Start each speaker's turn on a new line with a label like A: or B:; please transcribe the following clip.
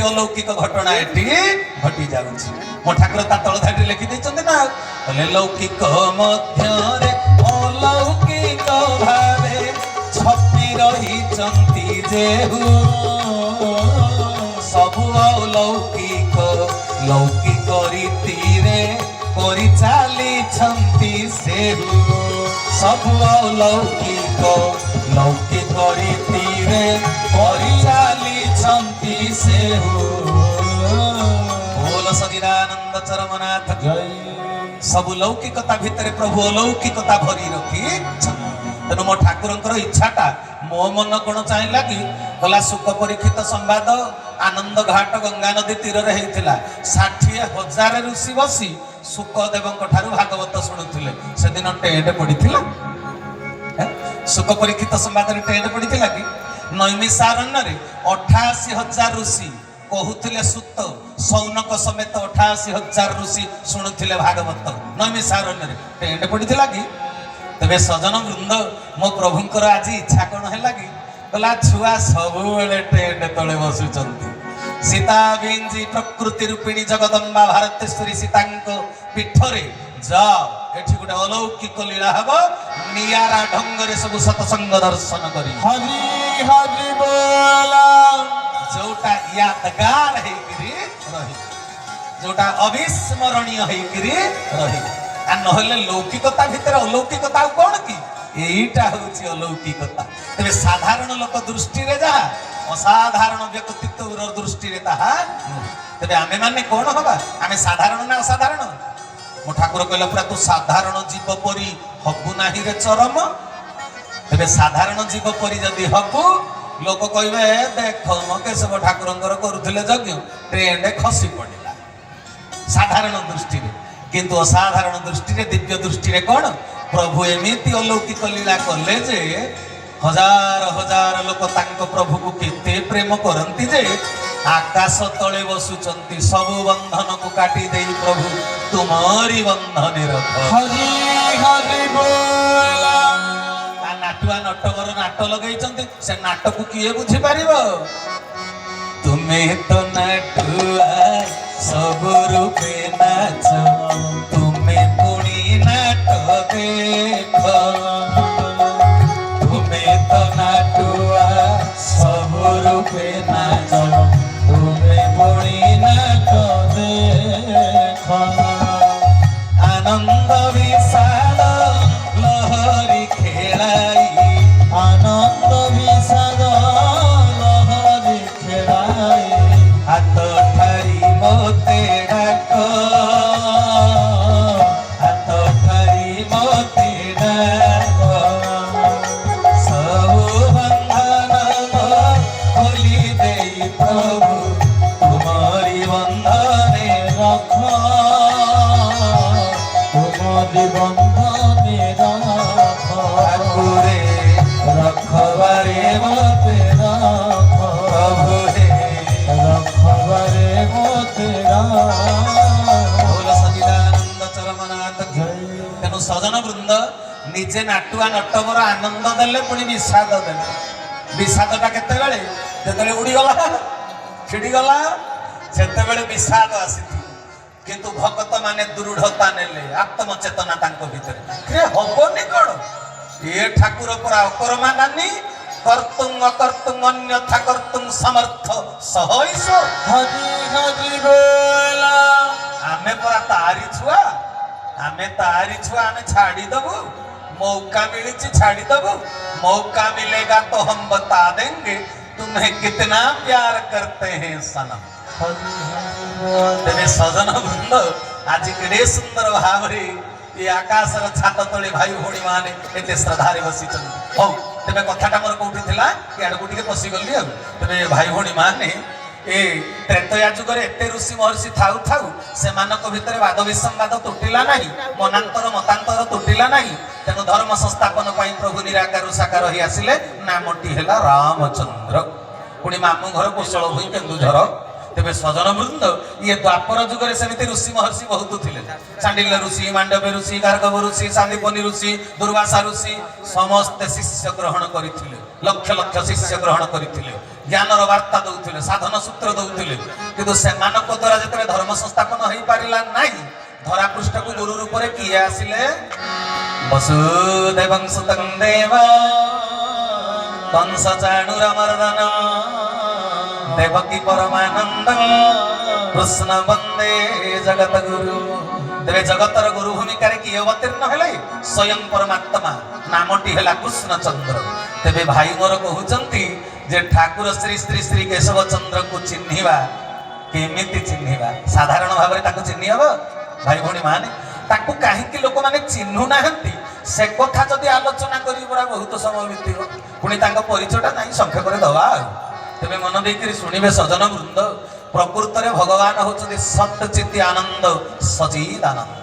A: एमिति अलौकिक घटना एटी घटी जाउछि मो ठाकुर ता तळ धाडी लिखि दैछन्ते ना बोले लौकिक मध्यरे अलौकिक भावे छपि रहिछन्ति जेहु सबु अलौकिक लौकिक रीतिरे करि चालिछन्ति सेहु सबु अलौकिक लौकिक रीतिरे करि चालिछन्ति सेहु बोल सदिरानंद चरमनाथ जय सबु लौकिकता भितरे प्रभु अलौकिकता भरी रखी तेणु मो ठाकुरंकर इच्छाटा मो मन कोण चाहिला कि कला सुख परीक्षित संवाद आनंद घाट गंगा नदी तीर रे हेतिला 60,000 ऋषि बसी सुखदेवंक ठारू भागवत शुणुथिले से दिन टेंट पड़ीथिला सुख परीक्षित संवाद रे टेंट पड़ीथिला कि नैमिषारण्य रे 88,000 ऋषि कहूथिले सुत सौनक समेत 88,000 ऋषि शुणुथिले भागवत नैमिषारण्य रे टेंट पड़ीथिला कि तबे सजन वृंद मो प्रभुंकर आज इच्छा कौन है कि कला छुआ सबु बेले टेंट तले बसुचंती सीता बिंजी प्रकृति रूपिणी जगदम्बा भारतेश्वरी सीतांको पीठरे जाओ एठी गुटे अलौकिक लीला हबो नियारा ढंगरे सब सतसंग दर्शन करी
B: हरि हरि बोला
A: जोटा यादगार है गिरी रही जोटा अविस्मरणीय है गिरी रही आ नहले लौकिकता भितर अलौकिकता कौन कि एटा होची अलौकिकता तबे साधारण लोक दृष्टि रे जा असाधारण व्यक्तित्व दृष्टि रे ताहा तबे आमे माने कोन होबा आमे साधारण ना असाधारण मो ठाकुर कहले पूरा तू साधारण जीव परी हबु नाही रे चरम तबे साधारण जीव परी जदी हबु लोक कहबे देखो म केशव ठाकुरंकर करूथिले यज्ञ ट्रेंड खसी पड़िला साधारण दृष्टि रे किंतु असाधारण दृष्टि रे दिव्य दृष्टि रे कोन प्रभु एमिति अलौकिक लीला करले जे हजार हजार लोक तांको प्रभु को केते प्रेम करंती जे आकाश तले बसुचंती सब बंधन को काटी देई प्रभु तुम्हारी बंधन रख
B: हरि हरि बोला
A: आ नाटुआ नटवर नाट लगैचंती से नाटक को किए बुझी पारिबो तुमे तो नाटुआ सब रूपे नाच तुमे पुणी नाट देखो तुमे तो नाटुआ सब रूपे नाच तुमे पुणी नाट देखो आनंद विषाद लहरी खेलाई
B: आनंद विषाद लहरी खेलाई
A: हाथ ठारी मोते डाको हाथ ठारी मोते डाको सब बंधन खोली देई प्रभु तुम्हारी बंधने
B: रख तुम्हारी बंधने रख
A: ठाकुरे
B: रखबारे मते रख
A: प्रभु हे
B: रखबारे मते
A: बोल सच्चिदानंद चरमनाथ तेणु सजन वृंद निजे नाटुआ नटवर आनंद देले पुणी विषाद देले विषादटा केतेबेले जेतेबेले उड़ीगला छिड़ीगला सेतेबेले विषाद आसीथि किंतु भक्त माने दृढ़ता नेले आत्मचेतना तांको भितरे रे हबोनी कोन ये ठाकुर परा अकर्मा नानी कर्तुं अकर्तुं अन्यथा कर्तुं समर्थ सहैसो
B: हरि हरि बोला
A: आमे परा तारी छुआ आमे छाड़ी दबु मौका मिली छाड़ी दबु मौका मिलेगा तो हम बता देंगे तुम्हें कितना प्यार करते हैं सनम तेरे सजन वृंद आज केड़े सुंदर भाव रे ये आकाश छात तले भाई भौणी माने एते श्रद्धा रे बसी हौ तेरे कथाटा मोर कोठी थिला कि आडको टिके पसी गली आ तेरे भाई भौणी माने ए त्रेतया जुग रे एते ऋषि महर्षि थाउ थाउ से मानक भितरे वाद विसंवाद तुटिला नाही मनांतर मतांतर तुटिला नाही तेनु धर्म संस्थापन पई प्रभु निराकार साकार होई आसिले नामटी हेला रामचंद्र पुणी मामू घर कुशल होई केन्दुझर तेबे सजन वृंद ये द्वापर जुग रे समिति ऋषि महर्षि बहुत थिले चांडिल्य ऋषि मांडव्य ऋषि गार्गव ऋषि सांदीपनि ऋषि दुर्वासा ऋषि समस्त शिष्य ग्रहण करिथिले लक्ष लक्ष शिष्य ग्रहण करिथिले ଜ୍ଞାନର ବାର୍ତ୍ତା ଦଉଥିଲେ, ସାଧନ ସୂତ୍ର ଦଉଥିଲେ, କିନ୍ତୁ ସେମାନଙ୍କ ଦ୍ୱାରା ଯେତେବେଳେ ଧର୍ମ ସଂସ୍ଥାପନ ହେଇପାରିଲା ନାହିଁ, ଧରାପୃଷ୍ଠକୁ ଗୁରୁ ରୂପରେ କିଏ ଆସିଲେ? ବସୁଦେବଂ ସୁତଂ ଦେବା କଂସ ଚାଣୁର ମର୍ଦନ ଦେବକୀ ପରମାନନ୍ଦ କୃଷ୍ଣ ବନ୍ଦେ ଜଗତ ଗୁରୁ। ତେବେ ଜଗତର ଗୁରୁ ଭୂମିକାରେ କିଏ ଅବତୀର୍ଣ୍ଣ ହେଲେ? ସ୍ୱୟଂ ପରମାତ୍ମା, ନାମଟି ହେଲା କୃଷ୍ଣଚନ୍ଦ୍ର। ତେବେ ଭାଇ ମୋର କହୁଛନ୍ତି ଯେ ଠାକୁର ଶ୍ରୀ ଶ୍ରୀ ଶ୍ରୀ କେଶବ ଚନ୍ଦ୍ରକୁ ଚିହ୍ନିବା, କେମିତି ଚିହ୍ନିବା? ସାଧାରଣ ଭାବରେ ତାକୁ ଚିହ୍ନି ହବ? ଭାଇ ଭଉଣୀ ମାନେ, ତାକୁ କାହିଁକି ଲୋକମାନେ ଚିହ୍ନୁ ନାହାନ୍ତି ସେ କଥା ଯଦି ଆଲୋଚନା କରି ପୁରା ବହୁତ ସମୟ ବିତିବ। ପୁଣି ତାଙ୍କ ପରିଚୟଟା ନାହିଁ ସଂକ୍ଷେପରେ ଦବା ଆଉ। ତେବେ ମନ ଦେଇକରି ଶୁଣିବେ ସଜନ ବୃନ୍ଦ, ପ୍ରକୃତରେ ଭଗବାନ ହଉଛନ୍ତି ସତ୍ ଚିତ୍ ଆନନ୍ଦ ସଚିଦାନନ୍ଦ।